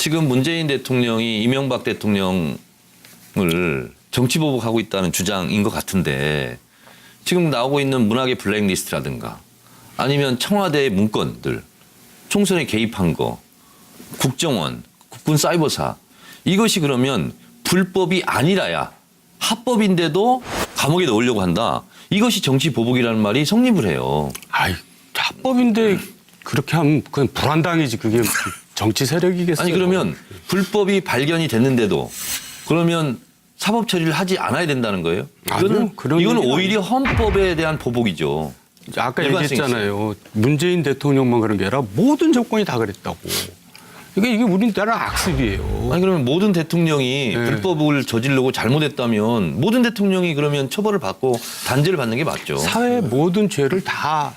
지금 문재인 대통령이 이명박 대통령을 정치보복하고 있다는 주장인 것 같은데 지금 나오고 있는 문학의 블랙리스트라든가 아니면 청와대의 문건들, 총선에 개입한 거, 국정원, 국군 사이버사 이것이 그러면 불법이 아니라야 합법인데도 감옥에 넣으려고 한다. 이것이 정치보복이라는 말이 성립을 해요. 아이, 합법인데 그렇게 하면 그건 불안당이지. 그게 정치 세력이겠어요. 아니 그러면 불법이 발견이 됐는데도 그러면 사법 처리를 하지 않아야 된다는 거예요? 아니요, 그런 이거는 얘기는 오히려 헌법에 대한 보복이죠. 아까 일관성이 얘기했잖아요. 문재인 대통령만 그런 게 아니라 모든 정권이 다 그랬다고. 이게 우리나라 악습이에요. 아니 그러면 모든 대통령이 네. 불법을 저지르고 잘못했다면 모든 대통령이 그러면 처벌을 받고 단죄를 받는 게 맞죠. 사회의 모든 죄를 다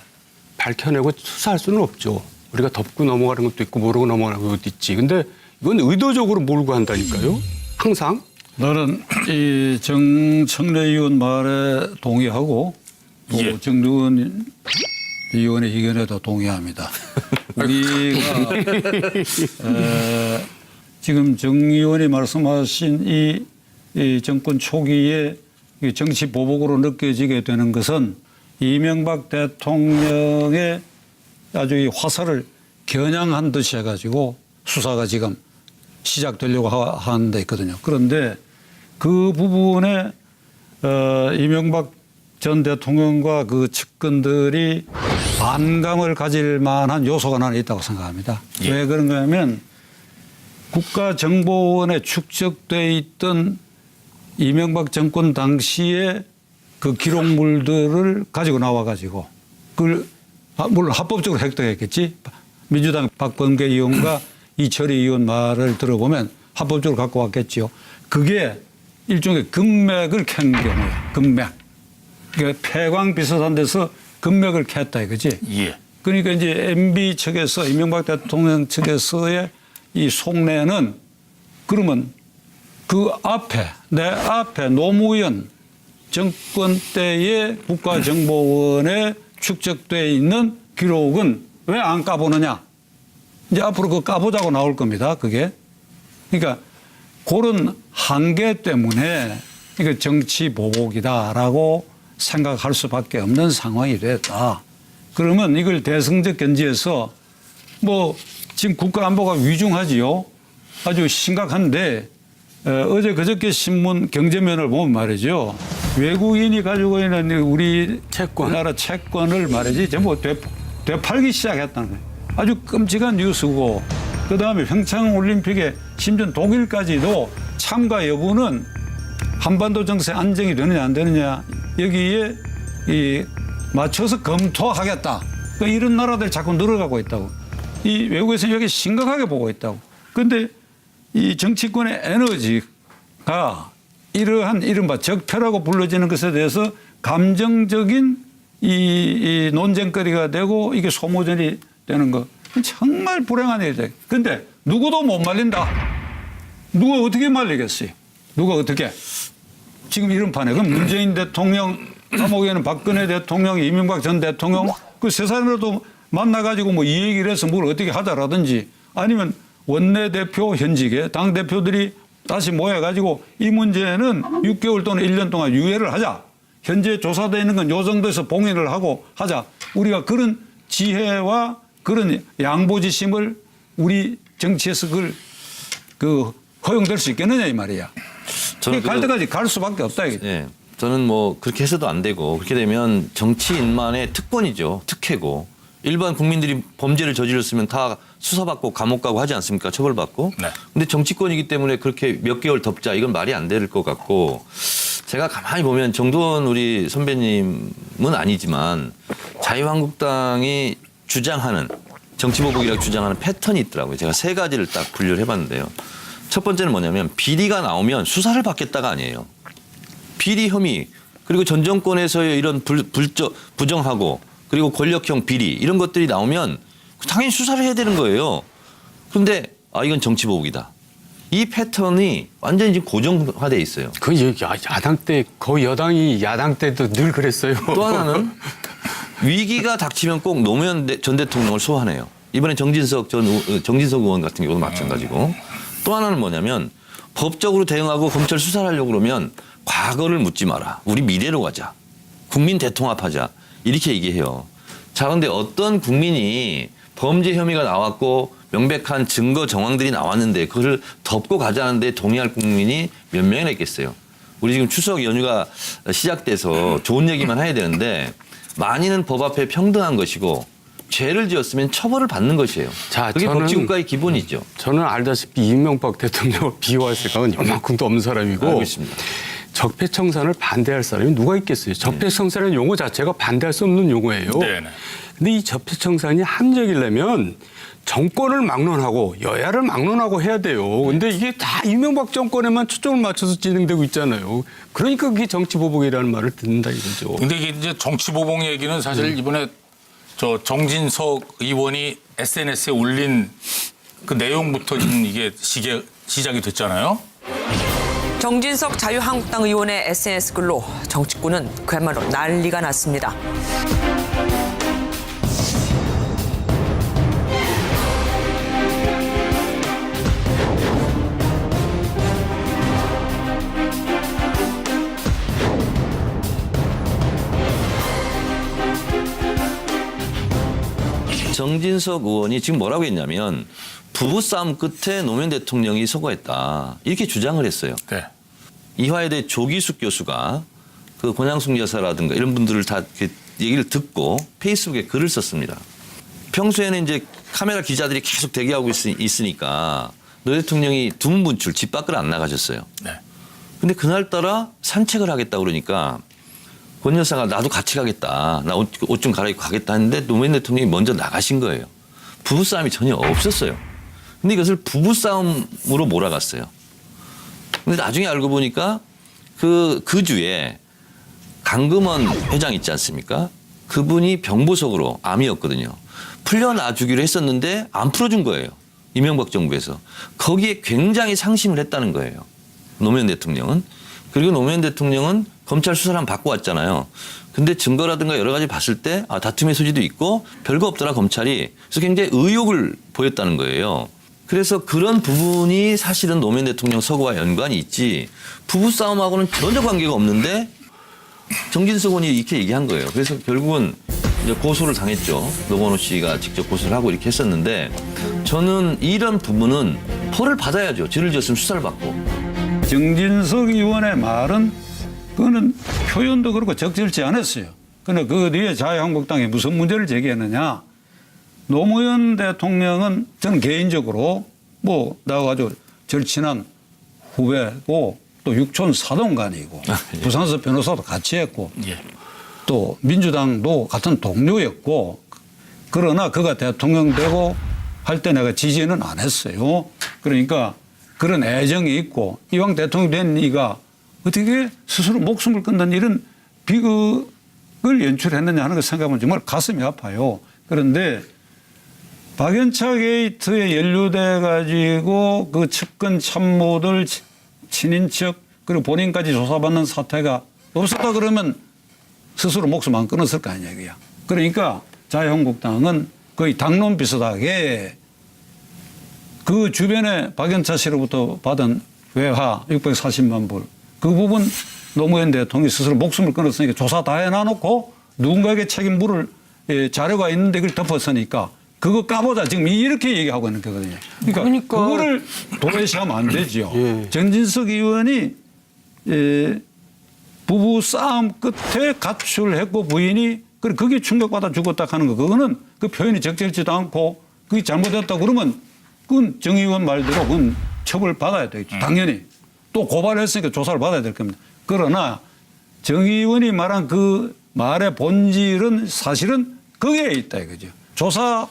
밝혀내고 수사할 수는 없죠. 우리가 덮고 넘어가는 것도 있고 모르고 넘어가는 것도 있지. 근데 이건 의도적으로 몰고 한다니까요. 항상. 나는 이 정청래 의원 말에 동의하고 또 예. 정두원 의원의 의견에도 동의합니다. 우리가 지금 정 의원이 말씀하신 이 정권 초기에 이 정치 보복으로 느껴지게 되는 것은 이명박 대통령의 아주 이 화살을 겨냥한 듯이 해가지고 수사가 지금 시작되려고 하는 데 있거든요. 그런데 그 부분에 이명박 전 대통령과 그 측근들이 반감을 가질 만한 요소가 나는 있다고 생각합니다. 예. 왜 그런가 하면 국가정보원에 축적돼 있던 이명박 정권 당시에 그 기록물들을 가지고 나와가지고 그걸 물론 합법적으로 획득했겠지. 민주당 박범계 의원과 이철희 의원 말을 들어보면 합법적으로 갖고 왔겠지요. 그게 일종의 금맥을 캔 경우예요. 금맥. 그러니까 폐광 비슷한 데서 금맥을 캤다 이거지. 예. 그러니까 이제 MB 측에서 이명박 대통령 측에서의 이 속내는 그러면 그 앞에 내 앞에 노무현 정권 때의 국가정보원에 축적되어 있는 기록은 왜 안 까보느냐. 이제 앞으로 그 까보자고 나올 겁니다. 그게. 그러니까 그런 한계 때문에 이거 정치 보복이다라고 생각할 수밖에 없는 상황이 됐다. 그러면 이걸 대승적 견지에서 뭐 지금 국가안보가 위중하지요. 아주 심각한데 어제 그저께 신문 경제면을 보면 말이죠. 외국인이 가지고 있는 우리 채권. 나라 채권을 말이지 전부 되팔기 시작했다는 거예요. 아주 끔찍한 뉴스고 그다음에 평창올림픽에 심지어 독일까지도 참가 여부는 한반도 정세 안정이 되느냐 안 되느냐 여기에 맞춰서 검토하겠다. 그러니까 이런 나라들 자꾸 늘어가고 있다고. 이 외국에서는 여기 심각하게 보고 있다고. 그런데 이 정치권의 에너지가 이러한 이른바 적폐라고 불러지는 것에 대해서 감정적인 이 논쟁거리가 되고 이게 소모전이 되는 거 정말 불행한 일이다. 그런데 누구도 못 말린다. 누가 어떻게 말리겠어요? 누가 어떻게? 지금 이런 판에 그럼 문재인 대통령 감옥에는 박근혜 대통령, 이명박 전 대통령 그 세 사람이라도 만나가지고 뭐 이 얘기를 해서 뭘 어떻게 하자라든지 아니면 원내대표 현직에 당대표들이 다시 모여가지고 이 문제는 6개월 또는 1년 동안 유예를 하자. 현재 조사되어 있는 건 요 정도에서 봉인을 하고 하자. 우리가 그런 지혜와 그런 양보지심을 우리 정치에서 그걸 허용될 수 있겠느냐 이 말이야. 저는 갈 때까지 갈 수밖에 없다 이게. 예. 저는 뭐 그렇게 해서도 안 되고 그렇게 되면 정치인만의 특권이죠. 특혜고. 일반 국민들이 범죄를 저질렀으면 다 수사받고 감옥 가고 하지 않습니까? 처벌받고. 네. 근데 정치권이기 때문에 그렇게 몇 개월 덮자 이건 말이 안 될 것 같고 제가 가만히 보면 정두원 우리 선배님은 아니지만 자유한국당이 주장하는 정치보복이라고 주장하는 패턴이 있더라고요. 제가 세 가지를 딱 분류를 해봤는데요. 첫 번째는 뭐냐면 비리가 나오면 수사를 받겠다가 아니에요. 비리 혐의 그리고 전 정권에서의 이런 부정하고 그리고 권력형 비리 이런 것들이 나오면 당연히 수사를 해야 되는 거예요. 그런데 이건 정치보복이다. 이 패턴이 완전히 지금 고정화돼 있어요. 그 야당 때 거의 여당이 야당 때도 늘 그랬어요. 또 하나는 위기가 닥치면 꼭 노무현 전 대통령을 소환해요. 이번에 정진석 의원 같은 경우도 마찬가지고. 또 하나는 뭐냐면 법적으로 대응하고 검찰 수사를 하려고 그러면 과거를 묻지 마라. 우리 미래로 가자. 국민 대통합하자. 이렇게 얘기해요. 자, 그런데 어떤 국민이 범죄 혐의가 나왔고 명백한 증거 정황들이 나왔는데 그걸 덮고 가자는데 동의할 국민이 몇 명이나 있겠어요. 우리 지금 추석 연휴가 시작돼서 좋은 얘기만 해야 되는데 만인은 법 앞에 평등한 것이고 죄를 지었으면 처벌을 받는 것이에요. 자, 그게 저는 법치국가의 기본이죠. 저는 알다시피 이명박 대통령을 비호할 생각은 요만큼도 없는 사람이고 알고 있습니다. 적폐청산을 반대할 사람이 누가 있겠어요. 적폐청산이라는 용어 자체가 반대할 수 없는 용어예요. 네네. 근데 이 적폐청산이 합리적이려면 정권을 막론하고 여야를 막론하고 해야 돼요. 근데 이게 다 이명박 정권에만 초점을 맞춰서 진행되고 있잖아요. 그러니까 그게 정치보복이라는 말을 듣는다 이거죠. 근데 이게 이제 정치보복 얘기는 사실 이번에 저 정진석 의원이 SNS에 올린 그 내용부터 지금 이게 시작이 됐잖아요. 정진석 자유한국당 의원의 SNS 글로 정치권은 그야말로 난리가 났습니다. 정진석 의원이 지금 뭐라고 했냐면 부부싸움 끝에 노무현 대통령이 서거했다. 이렇게 주장을 했어요. 네. 이화여대 조기숙 교수가 그 권양숙 여사라든가 이런 분들을 다 이렇게 얘기를 듣고 페이스북에 글을 썼습니다. 평소에는 이제 카메라 기자들이 계속 대기하고 있으니까 노 대통령이 두문분출 집 밖을 안 나가셨어요. 네. 근데 그날따라 산책을 하겠다 그러니까 권 여사가 나도 같이 가겠다. 나 옷 좀 갈아입고 가겠다 했는데 노무현 대통령이 먼저 나가신 거예요. 부부싸움이 전혀 없었어요. 근데 이것을 부부싸움으로 몰아갔어요. 근데 나중에 알고 보니까 그 주에 강금원 회장 있지 않습니까? 그분이 병보석으로 암이었거든요. 풀려놔주기로 했었는데 안 풀어준 거예요. 이명박 정부에서. 거기에 굉장히 상심을 했다는 거예요. 노무현 대통령은. 그리고 노무현 대통령은 검찰 수사를 한번 받고 왔잖아요. 근데 증거라든가 여러 가지 봤을 때 다툼의 소지도 있고 별거 없더라 검찰이. 그래서 굉장히 의욕을 보였다는 거예요. 그래서 그런 부분이 사실은 노무현 대통령 서거와 연관이 있지 부부싸움하고는 전혀 관계가 없는데 정진석 의원이 이렇게 얘기한 거예요. 그래서 결국은 이제 고소를 당했죠. 노건호 씨가 직접 고소를 하고 이렇게 했었는데 저는 이런 부분은 벌을 받아야죠. 죄를 지었으면 수사를 받고. 정진석 의원의 말은 그거는 표현도 그렇고 적절치 않았어요. 그런데 그 뒤에 자유한국당이 무슨 문제를 제기했느냐. 노무현 대통령은 저는 개인적으로 뭐 나와가지고 절친한 후배고 또 육촌 사동간이고 예. 부산서 변호사도 같이 했고 예. 또 민주당도 같은 동료였고 그러나 그가 대통령 되고 할 때 내가 지지는 안 했어요. 그러니까 그런 애정이 있고 이왕 대통령 된 네가 어떻게 스스로 목숨을 끊는 이런 비극을 연출했느냐 하는 걸 생각하면 정말 가슴이 아파요. 그런데 박연차 게이트에 연루돼 가지고 그 측근 참모들 친인척 그리고 본인까지 조사받는 사태가 없었다 그러면 스스로 목숨 안 끊었을 거 아니야 이거야. 그러니까 자유한국당은 거의 당론 비슷하게 그 주변에 박연차 씨로부터 받은 외화 640만 불 그 부분 노무현 대통령이 스스로 목숨을 끊었으니까 조사 다 해놔놓고 누군가에게 책임 물을 자료가 있는데 그걸 덮었으니까 그거 까보자 지금 이렇게 얘기하고 있는 거거든요. 그러니까 그거를 도외시하면 안 되죠. 예. 정진석 의원이 부부 싸움 끝에 가출했고 부인이 그게 충격받아 죽었다 하는 거 그거는 그 표현이 적절치도 않고 그게 잘못됐다 그러면 그건 정 의원 말대로 그건 처벌받아야 되겠죠. 당연히. 또 고발했으니까 조사를 받아야 될 겁니다. 그러나 정 의원이 말한 그 말의 본질은 사실은 거기에 있다 이거죠. 조사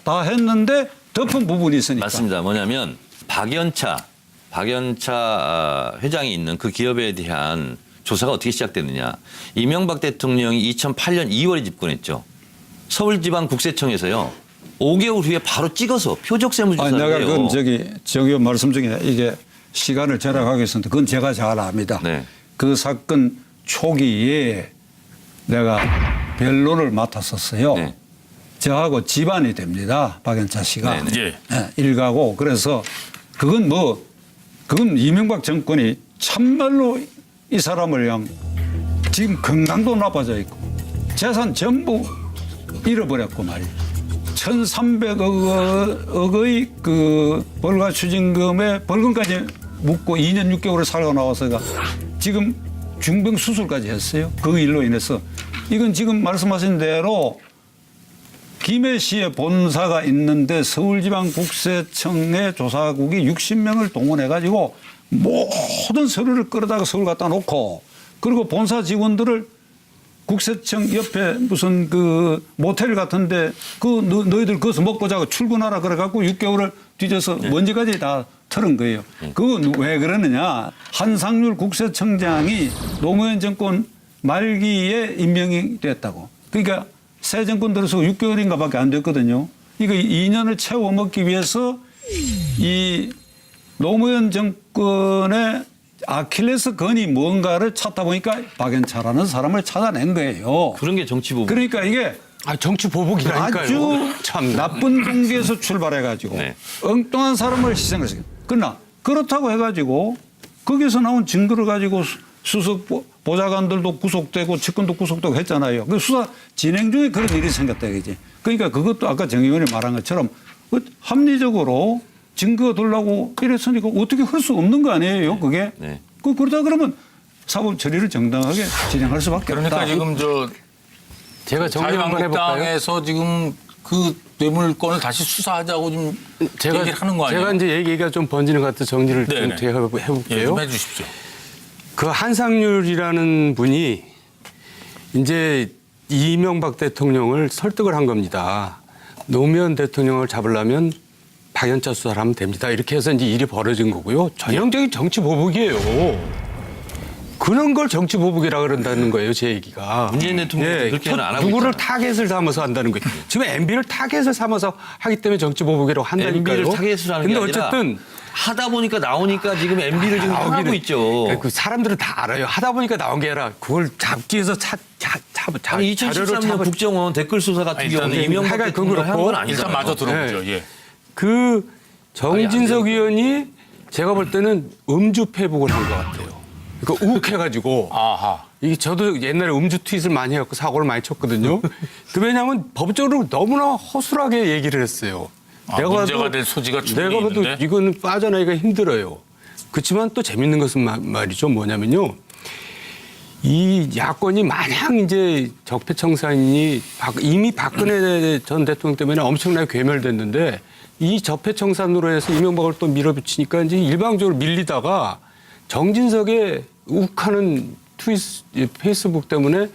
다 했는데 덮은 부분이 있으니까. 맞습니다. 뭐냐면 박연차 회장이 있는 그 기업에 대한 조사가 어떻게 시작됐느냐. 이명박 대통령이 2008년 2월에 집권했죠. 서울지방국세청에서요. 5개월 후에 바로 찍어서 표적세무조사를 내가 해요. 그건 저기 말씀 중에 이게 시간을 절약하겠습니다. 그건 제가 잘 압니다. 네. 그 사건 초기에 내가 변론을 맡았었어요. 네. 저하고 집안이 됩니다. 박연차 씨가. 네, 네. 예. 일가고 그래서 그건 이명박 정권이 참말로 이 사람을 그냥 지금 건강도 나빠져 있고 재산 전부 잃어버렸고 말이야. 1,300억의 그 벌과 추징금에 벌금까지 묻고 2년 6개월을 살고 나와서가 지금 중병 수술까지 했어요. 그 일로 인해서. 이건 지금 말씀하신 대로 김해시에 본사가 있는데 서울지방국세청의 조사국이 60명을 동원해가지고 모든 서류를 끌어다가 서울 갖다 놓고 그리고 본사 직원들을 국세청 옆에 무슨 그 모텔 같은데 너희들 거기서 먹고 자고 출근하라 그래갖고 6개월을 뒤져서 먼지까지 다 털은 거예요. 그건 왜 그러느냐. 한상률 국세청장이 노무현 정권 말기에 임명이 됐다고. 그러니까 새 정권 들어서 6개월인가 밖에 안 됐거든요. 이거 2년을 채워 먹기 위해서 이 노무현 정권의 아킬레스건이 뭔가를 찾다 보니까 박연차라는 사람을 찾아낸 거예요. 그런 게 정치 보복. 그러니까 이게 정치 보복이라니까요. 아주 참 나쁜 동기에서 출발해가지고 네. 엉뚱한 사람을 희생했어요. 그러나 그렇다고 해가지고 거기서 나온 증거를 가지고 수석 보좌관들도 구속되고 측근도 구속되고 했잖아요. 그 수사 진행 중에 그런 일이 생겼다 이거지. 그러니까 그것도 아까 정 의원이 말한 것처럼 합리적으로 증거 들라고 이랬으니까 어떻게 할 수 없는 거 아니에요, 그게? 네. 그러다 그러면 사법 처리를 정당하게 진행할 수밖에 그러니까 없다. 지금 제가 정리 한번 해볼까요? 자유한국당에서 지금 그 뇌물건을 다시 수사하자고 좀 얘기를 하는 거 아니에요? 제가 이제 얘기가 좀 번지는 것 같아서 정리를 좀 네네. 해볼게요. 예, 좀 해주십시오. 그 한상률이라는 분이 이제 이명박 대통령을 설득을 한 겁니다. 노무현 대통령을 잡으려면 박연차 수사를 하면 됩니다. 이렇게 해서 이제 일이 벌어진 거고요. 전형적인 정치 보복이에요. 그런 걸 정치 보복이라 그런다는 거예요, 제 얘기가. 문재인 대통령이 그렇게는 안 하고 누구를 있잖아요. 타겟을 삼아서 한다는 거예요. 지금 MB를 타겟을 삼아서 하기 때문에 정치 보복이라고 한다니까요. MB를 타겟으로 하는 게 근데 아니라 어쨌든 하다 보니까 나오니까 지금 MB를 지금 하고 있죠. 그 사람들은 다 알아요. 하다 보니까 나온 게 아니라 그걸 잡기 위해서 아니 2013년 국정원 댓글 수사 같은 일단 경우는 이명박 하여간 대통령이 그건 한 건 그렇고 아니잖아요. 일단 마저 들어보죠. 예. 그 정진석 의원이 제가 볼 때는 음주 페북을 한 것 같아요. 그러니까 욱해가지고 아하. 이게 저도 옛날에 음주 트윗을 많이 해갖고 사고를 많이 쳤거든요. 왜냐하면 법적으로 너무나 허술하게 얘기를 했어요. 문제가 될 소지가 충분히 내가 봐도 있는데. 이거는 빠져나기가 힘들어요. 그렇지만 또 재밌는 것은 말이죠. 뭐냐면요. 이 야권이 마냥 이제 적폐청산이 이미 박근혜 전 대통령 때문에 엄청나게 괴멸됐는데 이 적폐청산으로 해서 이명박을 또 밀어붙이니까 이제 일방적으로 밀리다가 정진석의 욱하는 페이스북 때문에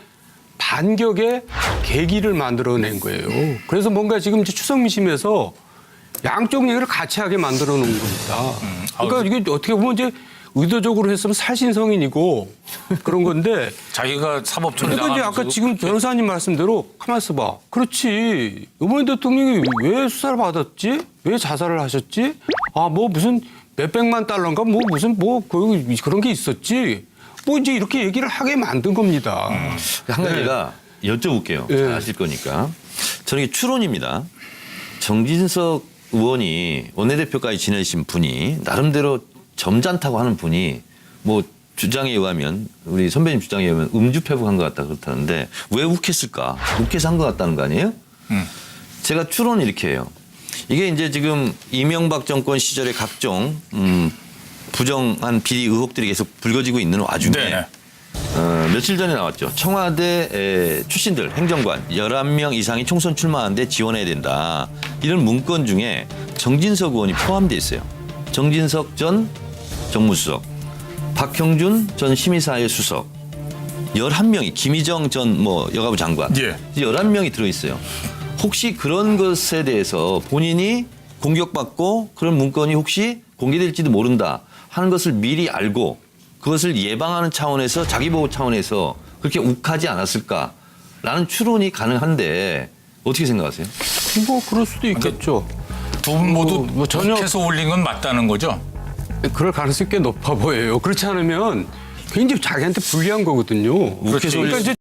반격의 계기를 만들어낸 거예요. 그래서 뭔가 지금 이제 추석 민심에서 양쪽 얘기를 같이 하게 만들어 놓은 겁니다. 그러니까 이게 어떻게 보면 이제 의도적으로 했으면 살신성인이고 그런 건데 자기가 사법처를 그러니까 이제 아까 지금 변호사님 말씀대로 가만 있어봐. 그렇지. 이번에 대통령이 왜 수사를 받았지? 왜 자살을 하셨지? 뭐 무슨 몇백만 달러인가 무슨 그런 게 있었지. 이제 이렇게 얘기를 하게 만든 겁니다. 한 가지가 여쭤볼게요. 잘 아실 거니까. 저는 이게 추론입니다. 정진석 의원이 원내대표까지 지내신 분이 나름대로 점잖다고 하는 분이 뭐 주장에 의하면 우리 선배님 주장에 의하면 음주 페북한 것 같다 그렇다는데 왜 욱했을까? 욱해서 한 것 같다는 거 아니에요? 제가 추론을 이렇게 해요. 이게 이제 지금 이명박 정권 시절의 각종 부정한 비리 의혹들이 계속 불거지고 있는 와중에 네네. 며칠 전에 나왔죠. 청와대 출신들 행정관 11명 이상이 총선 출마하는데 지원해야 된다. 이런 문건 중에 정진석 의원이 포함되어 있어요. 정진석 전 정무수석, 박형준 전 심의사회 수석, 11명이 김희정 전 여가부 장관, 예. 11명이 들어있어요. 혹시 그런 것에 대해서 본인이 공격받고 그런 문건이 혹시 공개될지도 모른다 하는 것을 미리 알고 그것을 예방하는 차원에서 자기보호 차원에서 그렇게 욱하지 않았을까라는 추론이 가능한데 어떻게 생각하세요? 그럴 수도 있겠죠. 두 분 모두 전혀 해서 올린 건 맞다는 거죠? 그럴 가능성이 꽤 높아 보여요. 그렇지 않으면 굉장히 자기한테 불리한 거거든요. 그렇죠. 그러니까 이제